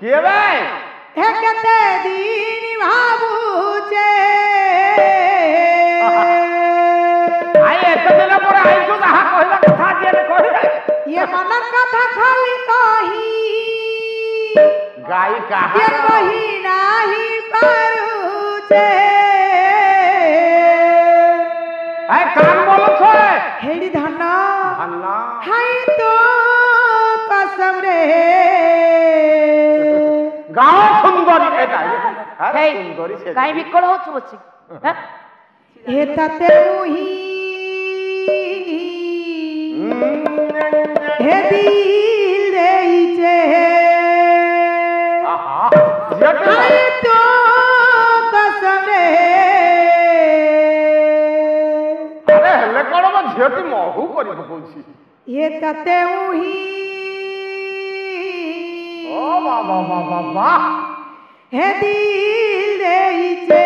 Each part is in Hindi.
किए भाई हे केते दिन भाबुचे आई एत दिन पर आई जो कहा कहला कथा जे कहि ये मन कथा खाली कही गाई कहा ये कही नाही पारुचे आई कान बोलो छे हेडी धन अन्ना हाय तो कसम रे गाँव सुंदरी एटा हे सुंदरी से काई बिकल होछ बछि हैं हे तते मुही हे दिल रेइचे आहा जट हाय तो कसम रे अरे हेले कोन म झियटी महू करि पकोछि हे तते मुही ओ बाबा बाबा वाह हे दिल रेइचे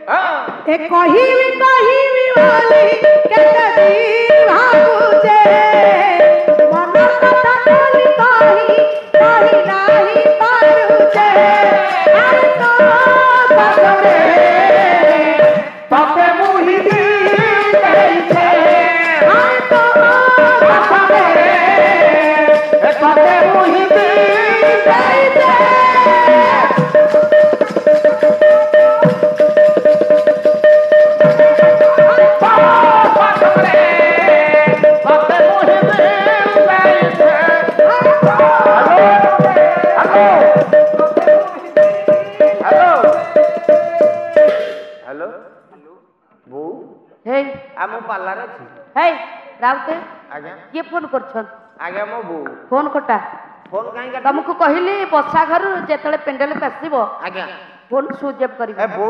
हां ए कहिबी वाली केते दिन भाबुचे मन कथा खाली कही नाही पारुचे अरे तो कसम रे तते मुही दिल कैसे हाय तो कसम रे तते मुही दिल कैसे हेलो बो हे आम पार्लर अछि हे राउते आज्ञा ये फोन करछन आज्ञा मो बो फोन कोटा फोन काई का तुमको कहली बसा घर जेतले पेंडल पेसिबो आज्ञा फोन स्विच ऑफ करी ए बो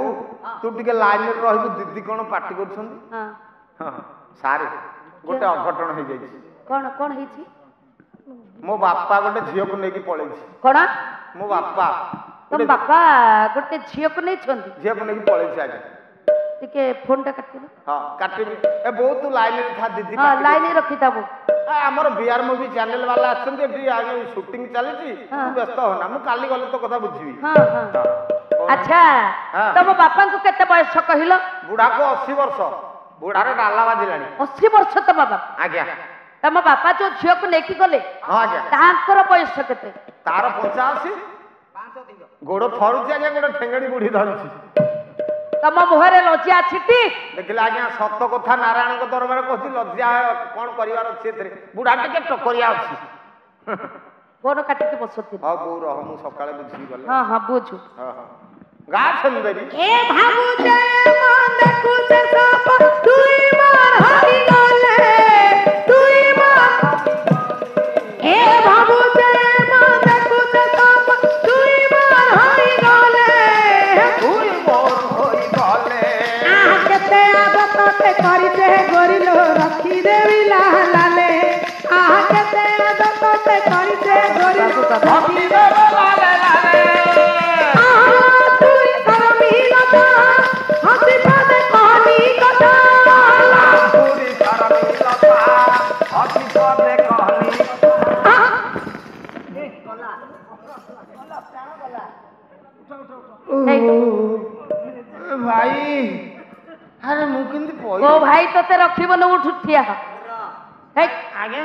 तू टिके लाइन रे रहबू दीदी कोन पार्टी करछन हां हां सारे गोटे अघटन हो जाई कोन कोन हिची मो बापा गोटे झियो को नेकी पळै छी कोन मो बापा तुम बापा गोटे झियो को नै छंदी झियो को नेकी पळै छी आज्ञा टिके फोन टा काटिलो हां काटी ए बो तू लाइन रे था दीदी हां लाइन रखी ताबो हमर बिहार मूवी चैनल वाला आछन एठी आगे शूटिंग चली छी तू व्यस्त हो ना मु काली गले तो कथा बुझिबी हां हां अच्छा हाँ। तुम बापा को केते बयस कहिलो बुढ़ा को 80 वर्ष बुढ़ा रे डाला बाजिलानी 80 वर्ष तुम बापा आज्ञा तुम बापा जो झियो को नेकी गले हां आज्ञा तांकर बयस केते तार 85 गोड़ थरुची आज्ञा गोड़ ठेंगड़ी बुढ़ी धरुची तुम मुहरे लज्जा छिटी देखिले आज्ञा सत कथा नारायण को दरबार कहछि लज्जा कोन करिवार अछि एतरे बुढ़ा टिके टकरिया अछि फोन काटी के बसती हां बो रह मु सकाळे बुझी गले हां हां बुझू हां हां गा सुंदरी ए भाबुचे मन कुछ सब तुई मार हरि गले तुई मार ए भाबुचे मन कुछ सब तुई मार हरि गले तुई मोर होई गले आ केते आदत ते करिते गोरिलो रखी देवी लाले आ केते आदत ते करिते गोरिलो धरती दे लाले लाले तुई शर्मिलता हंसी पादे कहानी कथा पूरी शर्मिलता हसी पदे कहनी भाई अरे मु किंती पई ओ भाई तते रखिबो न उठ उठिया हे आगे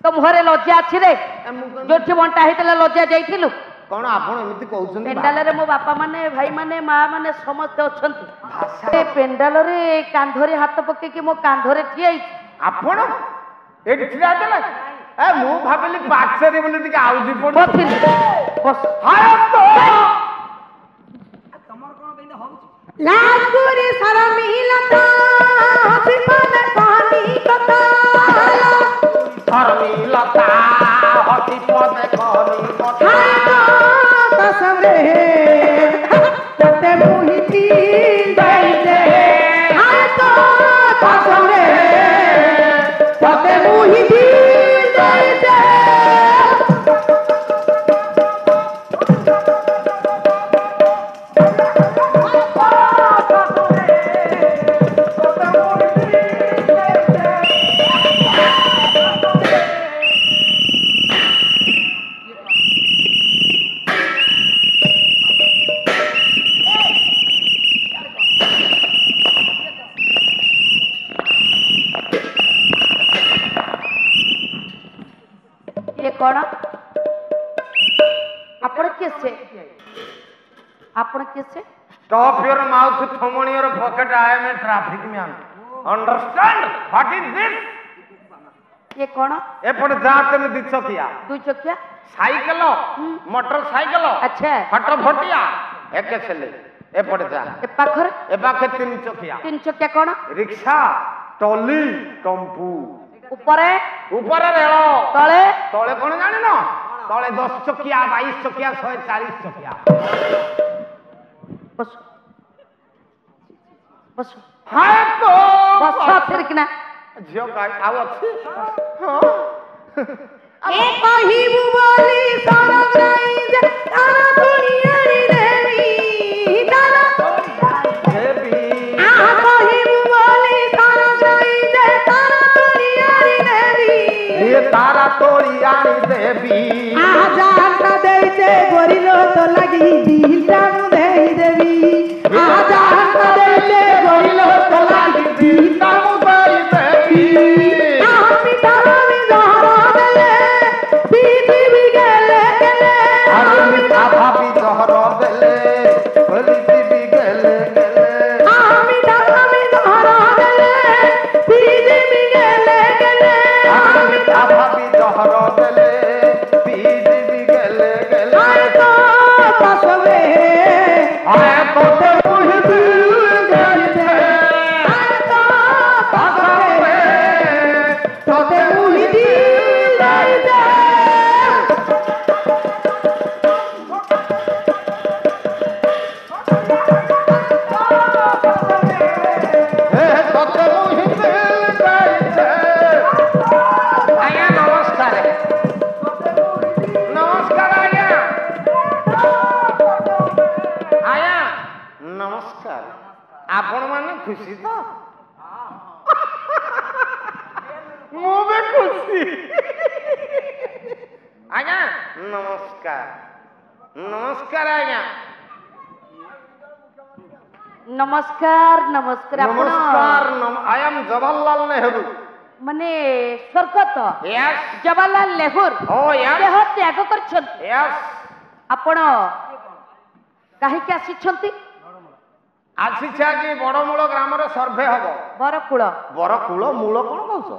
तो मुहरे लज्जा अछि रे मु जोठी बंटा हेतले लज्जा जाइथिलु कोन आपण एमिति कहउछन पेंडाल रे मो बापा माने भाई माने मां माने समस्त अछंती ए पेंडाल रे कांधरे हाथ पके कि मो कांधरे ठियाई आपण एठी ठिया देला ए मु भाबिली पाछरे बोली टिके आउजी पड़ बथिल बस हाय तो लाजपुरी शर्मिलता हंसी पादे कहानी कथा शर्मिलता हसी पदे कहनी कथा हाय तो कसम रे तते मुही दिल जाइते हाय तो कसम रे तते मुही दिल जाइते ଆପଣ କିଏ ସେ? ଆପଣ କିଏ ସେ? Stop your mouth, thumb on your pocket. I am a traffic man. Understand? What is this? ये कौन? एपटे जा तेने दी चकिया दुई चकिया साइकिल मोटरसाइकिल अच्छा फटाफटिया एक चले एपटे जा ए पाखर ए पाखे तीन चकिया कौन? रिक्शा टोली टम्पू ऊपरे ऊपरे रेल तले तले कौन जानी न तले 10 चकिया 22 चकिया 140 चकिया बस बस हाय तो बस फिर किना झियो का आउ अछि ए कहिबु बोली सरग राई जे तारा दुनियारी देवी तारा देवी आ कहिबु बोली सरग राई जे तारा दुनियारी देवी ये तारा तोरी आनी देवी आ जानता देई जे गोरिलो तो लगी दिलटा मु देई देवी आ जानता देई जे गोरिलो तो लगी दिलटा मु देई देवी आ मिठा मी जहरा देले बीती भी गेले गेले अरे मिठा भाभी जहर देले बलिती भी गेले गेले आ मिठा मी जहरा देले बीती भी गेले गेले अरे मिठा भाभी जहर देले बीती भी गेले गेले आए तो पसवे आए तो ते मुहि दिल गेले आए तो पसवे तो ते मुहि दिल लाई दे हे तो ते मुहि दिल गेले आया नमस्कार नमस्कार आया आया नमस्कार आपण माने खुशी तो मु भी खुशी आया नमस्कार नमस्कार आया नमस्कार नमस्कार आपण नमस्कार आई एम जवाहरलाल नेहरू माने स्वर्गत यस जवाहरलाल नेहरू ओ यस देह त्याग करछन यस आपण काहीकि आसिछंती आसिछा कि बड़मूल ग्राम रे सर्वे हबो बरकुळ बरकूल मूल कोन कहउछ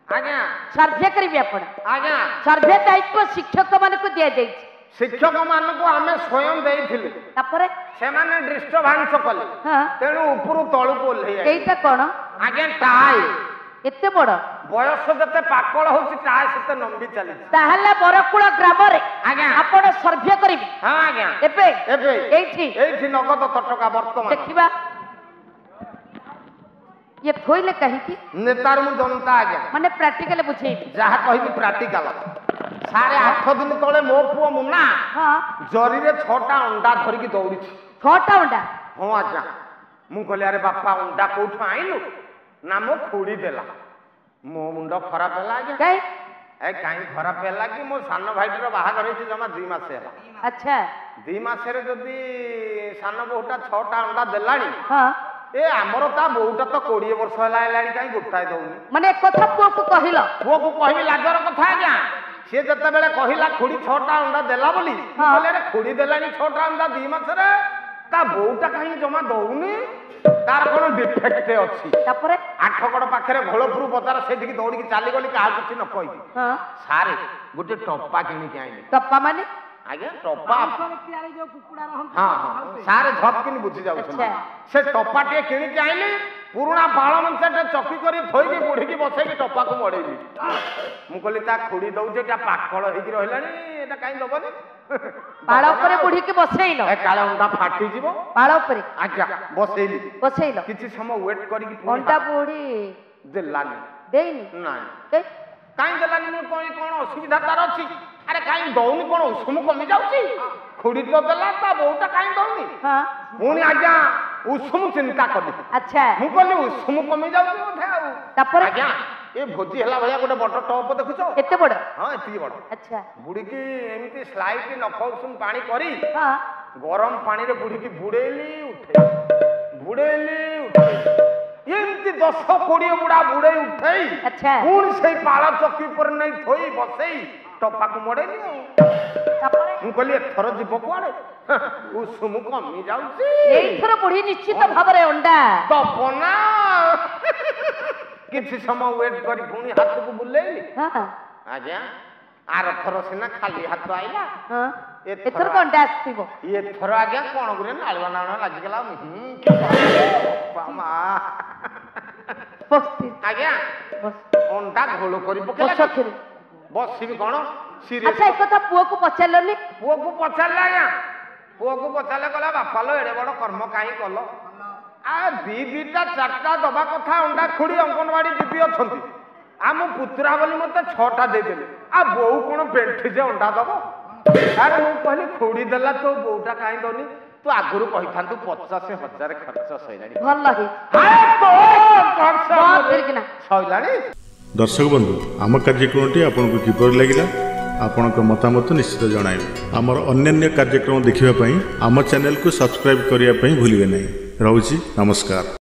आज्ञा सर्वे करिबि आपण आज्ञा सर्वे दायित्व शिक्षक माने को दिया जाई शिक्षक मानक आमे स्वयं देइथिले तापरे सेमाने डिस्टर्बांस कले हां तेणु उपरु तळुको ओल्हेइ एइटा कोन आज्ञा टाई एते बड़ बयस जते पाकळ होछि टाई सेते नंबी चली ताहले बरकुळ ग्राम रे आज्ञा आपण सर्वे करिबि हां आज्ञा एबे एबे एइठी एइठी नगद तटका वर्तमान देखिबा ये थोइले कहि कि नेतार मु जनता आज्ञा माने प्रैक्टिकल बुझेइबि जहा कहिबि प्रैक्टिकल 8.5 दिन तळे मो पुओ मुन्ना हां जरी रे 6टा अंडा धरिकी दौड़िछि 6टा अंडा हां आज्ञा मु कहले अरे बापा अंडा कोठु आइलु ना मो खोड़ी देला मो मुंड खराब हैला आज्ञा काई ए काई खराब हैला कि मो सान भाईटर बाहागर होछि जमा 2 मास हैला अच्छा 2 मास रे जदी सान बहुटा 6टा अंडा देलानी हां ए हमर ता बहुटा तो 20 वर्ष हैला हैलानी काई गोटाय दउनी माने कथा पुओ को कहिलो पुओ को कहबी लाजर कथा आज्ञा से जते बेले कहिला खोड़ी 6टा अंडा देला बोली कहले रे खोड़ी देलानी 6टा अंडा 2 मास रे ता बहुटा काई जमा दउनी तार कोन डिफेक्ट अछि तापरे आठगड़ पाखरे घोलपुर बजार सेठी दौड़ी के चाली गली का कुछ न कहि हां सारे गोटे टप्पा किनी के आइले टप्पा माने आगे टप्पा हां हां सारे झपकिन बुझी जाउ अच्छा से टप्पा टे किनी के आइले पुराना बाळ मनसे चकी करी थोई के बुढ़ी की बसे के टप्पा को मडेली मु कहली ता खुड़ी दउ जे ता पाकळ हे कि रहलानी एटा काई दबनी बाळ ऊपर बुढ़ी के बसेइलो ए काळे उंडा फाटी जीवो बाळ ऊपर आज्ञा बसेली बसेइलो किछि समय वेट करी कि अंडा बुढ़ी देलानी देइनी नाही के काई देलानी मु कोई कोन असुविधा तार अछि अरे काई दउनी कोन उषुम कमी जाउची खुड़ी तो देला ता बहुटा काई दउनी हां पुनी आज्ञा उषुम चिंता कली अच्छा मु कहली उषुम कमी जाउची बोधे आउ तापरे आज्ञा ए भोजी हला भया गोटे बड़ टप देखुछो एते बड़ हां एती बड़ अच्छा बुढ़ी की एमती स्लाइट नख उषुम पानी करी हां गरम पानी रे बुढ़ी की बुड़ेली उठे एमती 10-20 ଗୁଡା ବୁଡେଇ ଉଠେଇ ଆଚ୍ଛା। ପୁଣି ସେଇ ପାଳ ଚକି ଉପରେ ନେଇ ଥୋଇ ବସେଇ ଟପାକୁ ମଡେଇଲି ଆଉ ମୁଁ କହିଲି ଏଥର ଯିବ କୁଆଡେ ଉଷୁମ କମି ଯାଉଛି ଏଇଥର ବୁଢୀ ନିଶ୍ଚିତ ଭାବରେ ଅଣ୍ଡା ଦବ ନା କିଛି ସମୟ ୱେଟ କରି ପୁଣି ହାତକୁ ବୁଲେଇଲି ହଁ ଆଜ୍ଞା ଆର ଥର ସିନା ଖାଲି ହାତ ଆଇଲା ହଁ ଏଥର ଅଣ୍ଡା ଆସିବ ଏଥର ଆଜ୍ଞା କଣ ଗୁରେ ନାଳୁଆ ନାଳୁଆ ଲାଗିଗଲା ମା ଆଜ୍ଞା ଅଣ୍ଡା ଘୋଳ କରି ପକେଇଲା ବସିବି କଣ ଆଚ୍ଛା ଏ କଥା ପୁଅକୁ ପଚାରିଲନି ପୁଅକୁ ପଚାରିଲା ଆଜ୍ଞା ପୁଅକୁ ପଚାରିଲେ କହିଲା ବାପା लो ଏଡେ ବଡ କର୍ମ କାହିଁ କଲ ଦିଟା ଚାରିଟା ଦବା କଥା ଅଣ୍ଡା ଖୁଡି ଅଙ୍ଗନବାଡି ଦିଦି ଅଛନ୍ତି ଆମ ପୁତୁରା ବୋଲି ମତେ 6ଟା ଦେଇଦେଲେ ବୋଉ କଣ ବେଣ୍ଠି ଯେ ଅଣ୍ଡା ଦବ ଆରେ ମୁଁ କହିଲି ଖୁଡି ଦେଲା ତୋ ବୋଉଟା କାହିଁ ଦଉନି ତୁ ଆଗରୁ କହିଥାନ୍ତୁ 50,000 ଖର୍ଚ୍ଚ ସଇଲାଣି ଭଲ ସଇଲାଣି दर्शक बंधु आम कार्यक्रमटी आपको किपर लगिला आपणक मतामत निश्चित जणाइबे आमर अन्य कार्यक्रम देखिबा पई आम चैनल को सब्सक्राइब करिया पई भूलिबे नहीं। रहूची नमस्कार।